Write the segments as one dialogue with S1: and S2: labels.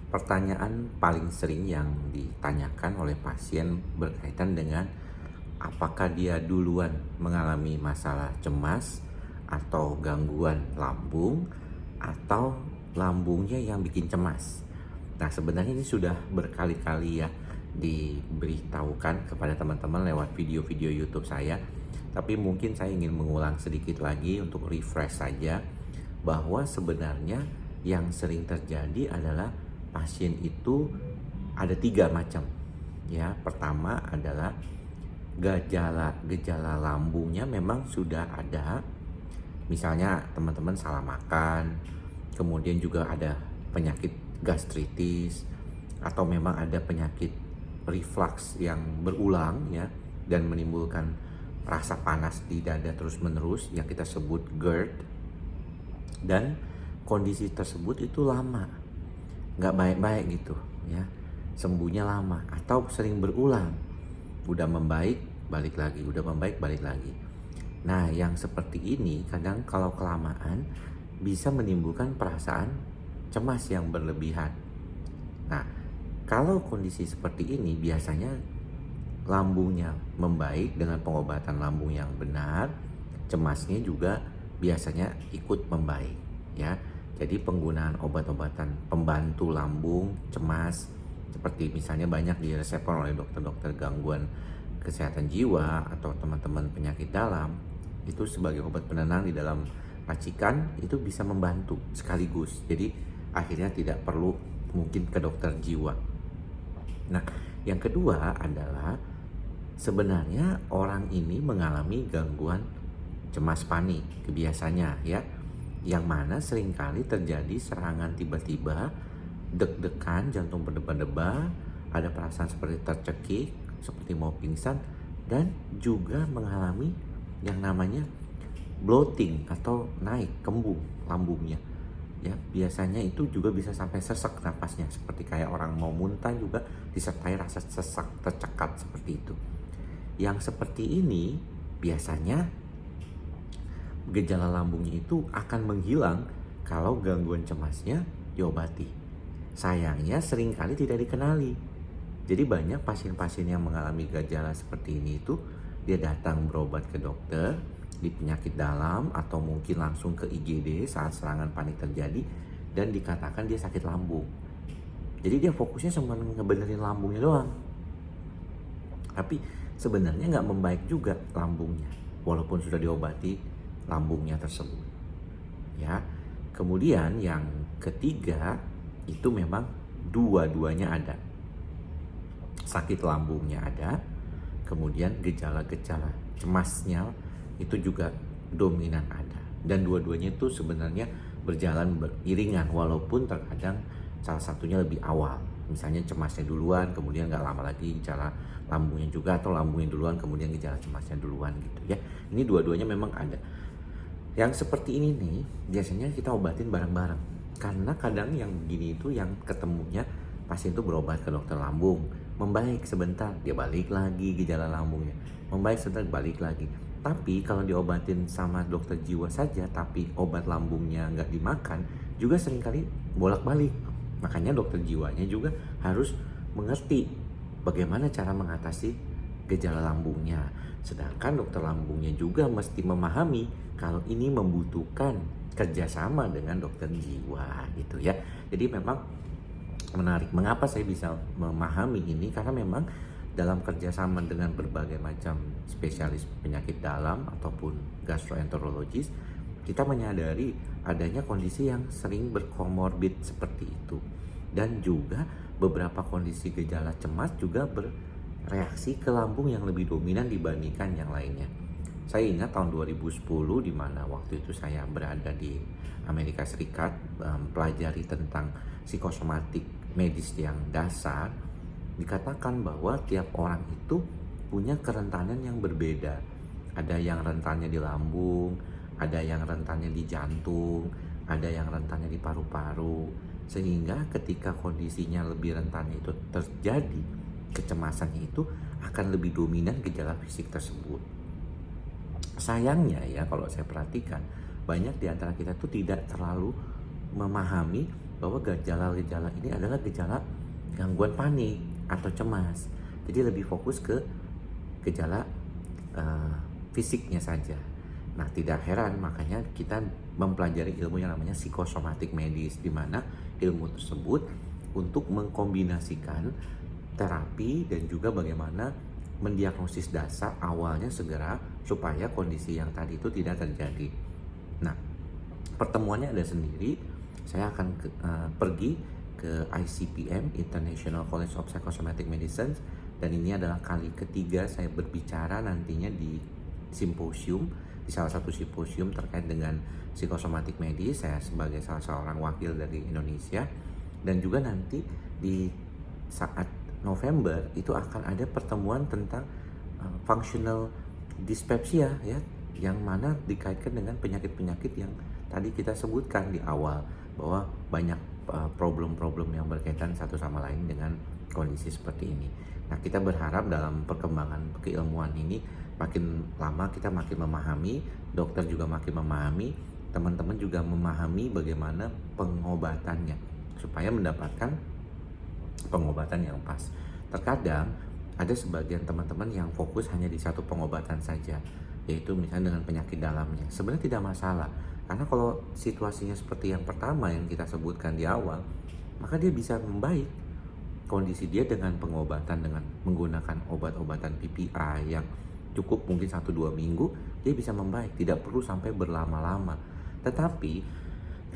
S1: Pertanyaan paling sering yang ditanyakan oleh pasien berkaitan dengan apakah dia duluan mengalami masalah cemas atau gangguan lambung atau lambungnya yang bikin cemas. Nah, sebenarnya ini sudah berkali-kali ya diberitahukan kepada teman-teman lewat video-video YouTube saya. Tapi mungkin saya ingin mengulang sedikit lagi untuk refresh saja bahwa sebenarnya yang sering terjadi adalah pasien itu ada 3 macam ya. Pertama adalah gejala lambungnya memang sudah ada, misalnya teman-teman salah makan, kemudian juga ada penyakit gastritis, atau memang ada penyakit reflux yang berulang ya dan menimbulkan rasa panas di dada terus-menerus yang kita sebut GERD, dan kondisi tersebut itu lama, nggak baik-baik gitu ya, sembuhnya lama atau sering berulang, udah membaik balik lagi, udah membaik balik lagi. Nah, yang seperti ini kadang kalau kelamaan bisa menimbulkan perasaan cemas yang berlebihan. Nah, kalau kondisi seperti ini biasanya lambungnya membaik dengan pengobatan lambung yang benar, cemasnya juga biasanya ikut membaik ya. Jadi penggunaan obat-obatan pembantu lambung cemas seperti misalnya banyak diresepkan oleh dokter-dokter gangguan kesehatan jiwa atau teman-teman penyakit dalam, itu sebagai obat penenang di dalam racikan itu bisa membantu sekaligus. Jadi akhirnya tidak perlu mungkin ke dokter jiwa. Nah, yang kedua adalah sebenarnya orang ini mengalami gangguan cemas panik kebiasaannya ya, yang mana seringkali terjadi serangan tiba-tiba, deg-degan, jantung berdebar-debar, ada perasaan seperti tercekik, seperti mau pingsan, dan juga mengalami yang namanya bloating atau naik kembung lambungnya ya. Biasanya itu juga bisa sampai sesak napasnya, seperti kayak orang mau muntah, juga disertai rasa sesak tercekat seperti itu. Yang seperti ini biasanya gejala lambungnya itu akan menghilang kalau gangguan cemasnya diobati. Sayangnya seringkali tidak dikenali. Jadi banyak pasien-pasien yang mengalami gejala seperti ini itu dia datang berobat ke dokter di penyakit dalam atau mungkin langsung ke IGD saat serangan panik terjadi dan dikatakan dia sakit lambung. Jadi dia fokusnya cuma ngebenerin lambungnya doang. Tapi sebenarnya nggak membaik juga lambungnya walaupun sudah diobati lambungnya tersebut ya. Kemudian yang ketiga itu memang dua-duanya ada, sakit lambungnya ada, kemudian gejala-gejala cemasnya itu juga dominan ada, dan dua-duanya itu sebenarnya berjalan beriringan walaupun terkadang salah satunya lebih awal, misalnya cemasnya duluan kemudian nggak lama lagi gejala lambungnya juga, atau lambungnya duluan kemudian gejala cemasnya duluan gitu ya. Ini dua-duanya memang ada. Yang seperti ini nih biasanya kita obatin bareng-bareng, karena kadang yang begini itu yang ketemunya pasien itu berobat ke dokter lambung, membaik sebentar, dia balik lagi gejala lambungnya, membaik sebentar, balik lagi. Tapi kalau diobatin sama dokter jiwa saja tapi obat lambungnya nggak dimakan, juga seringkali bolak-balik. Makanya dokter jiwanya juga harus mengerti bagaimana cara mengatasi gejala lambungnya. Sedangkan dokter lambungnya juga mesti memahami kalau ini membutuhkan kerjasama dengan dokter jiwa gitu ya. Jadi memang menarik. Mengapa saya bisa memahami ini? Karena memang dalam kerjasama dengan berbagai macam spesialis penyakit dalam ataupun gastroenterologis, kita menyadari adanya kondisi yang sering berkomorbid seperti itu. Dan juga beberapa kondisi gejala cemas juga bereaksi ke lambung yang lebih dominan dibandingkan yang lainnya. Saya ingat tahun 2010 di mana waktu itu saya berada di Amerika Serikat, pelajari tentang psikosomatik medis yang dasar. Dikatakan bahwa tiap orang itu punya kerentanan yang berbeda. Ada yang rentannya di lambung, ada yang rentannya di jantung, ada yang rentannya di paru-paru. Sehingga ketika kondisinya lebih rentannya itu terjadi, kecemasannya itu akan lebih dominan gejala fisik tersebut. Sayangnya ya, kalau saya perhatikan banyak di antara kita tuh tidak terlalu memahami bahwa gejala-gejala ini adalah gejala gangguan panik atau cemas. Jadi lebih fokus ke gejala fisiknya saja. Nah, tidak heran makanya kita mempelajari ilmu yang namanya psikosomatik medis, di mana ilmu tersebut untuk mengkombinasikan terapi dan juga bagaimana mendiagnosis dasar awalnya segera supaya kondisi yang tadi itu tidak terjadi. Nah, pertemuannya ada sendiri. Saya akan pergi ke ICPM, International College of Psychosomatic Medicine, dan ini adalah kali ketiga saya berbicara nantinya di simposium, di salah satu simposium terkait dengan psikosomatik medis. Saya sebagai salah seorang wakil dari Indonesia, dan juga nanti di saat November itu akan ada pertemuan tentang functional dyspepsia, ya, yang mana dikaitkan dengan penyakit-penyakit yang tadi kita sebutkan di awal, bahwa banyak problem-problem yang berkaitan satu sama lain dengan kondisi seperti ini. Nah, kita berharap dalam perkembangan keilmuan ini makin lama kita makin memahami, dokter juga makin memahami, teman-teman juga memahami bagaimana pengobatannya supaya mendapatkan pengobatan yang pas. Terkadang ada sebagian teman-teman yang fokus hanya di satu pengobatan saja, yaitu misalnya dengan penyakit dalamnya. Sebenarnya tidak masalah, karena kalau situasinya seperti yang pertama yang kita sebutkan di awal, maka dia bisa membaik kondisi dia dengan pengobatan, dengan menggunakan obat-obatan PPI yang cukup mungkin 1-2 minggu, dia bisa membaik, tidak perlu sampai berlama-lama. Tetapi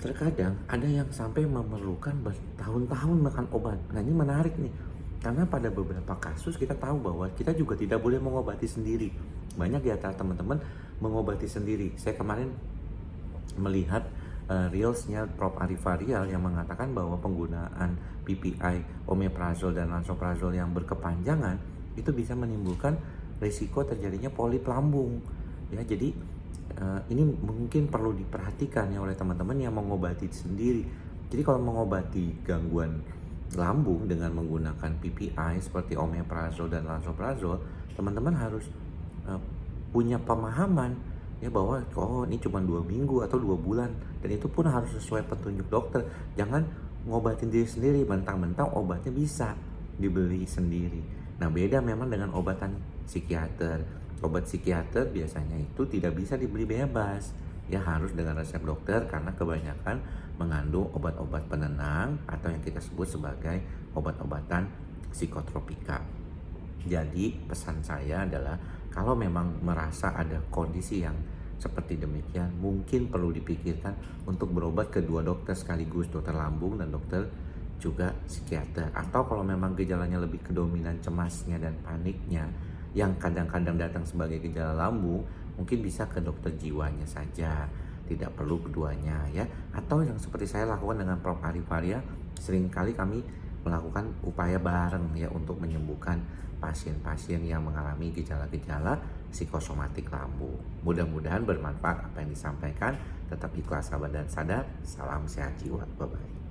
S1: terkadang ada yang sampai memerlukan bertahun-tahun makan obat. Nah, ini menarik nih, karena pada beberapa kasus kita tahu bahwa kita juga tidak boleh mengobati sendiri. Banyak di antara teman-teman mengobati sendiri. Saya kemarin melihat Reelsnya Prof. Arif Farial yang mengatakan bahwa penggunaan PPI, omeprazol dan lansoprazol yang berkepanjangan itu bisa menimbulkan risiko terjadinya polip lambung. Ya, jadi ini mungkin perlu diperhatikan ya oleh teman-teman yang mengobati sendiri. Jadi kalau mengobati gangguan lambung dengan menggunakan PPI seperti omeprazol dan lansoprazol, teman-teman harus punya pemahaman ya bahwa ini cuma 2 minggu atau 2 bulan, dan itu pun harus sesuai petunjuk dokter. Jangan ngobatin diri sendiri, mentang-mentang obatnya bisa dibeli sendiri. Nah, beda memang dengan obatan psikiater. Obat psikiater biasanya itu tidak bisa dibeli bebas, ya harus dengan resep dokter, karena kebanyakan mengandung obat-obat penenang atau yang kita sebut sebagai obat-obatan psikotropika. Jadi pesan saya adalah kalau memang merasa ada kondisi yang seperti demikian, mungkin perlu dipikirkan untuk berobat ke 2 dokter sekaligus, dokter lambung dan dokter juga psikiater. Atau kalau memang gejalanya lebih kedominan cemasnya dan paniknya yang kadang-kadang datang sebagai gejala lambung, mungkin bisa ke dokter jiwanya saja, tidak perlu keduanya ya. Atau yang seperti saya lakukan dengan Prof. Arif Farial, seringkali kami melakukan upaya bareng ya untuk menyembuhkan pasien-pasien yang mengalami gejala-gejala psikosomatik lambung. Mudah-mudahan bermanfaat apa yang disampaikan. Tetap ikhlas, sabar dan sadar. Salam sehat jiwa. Bye-bye.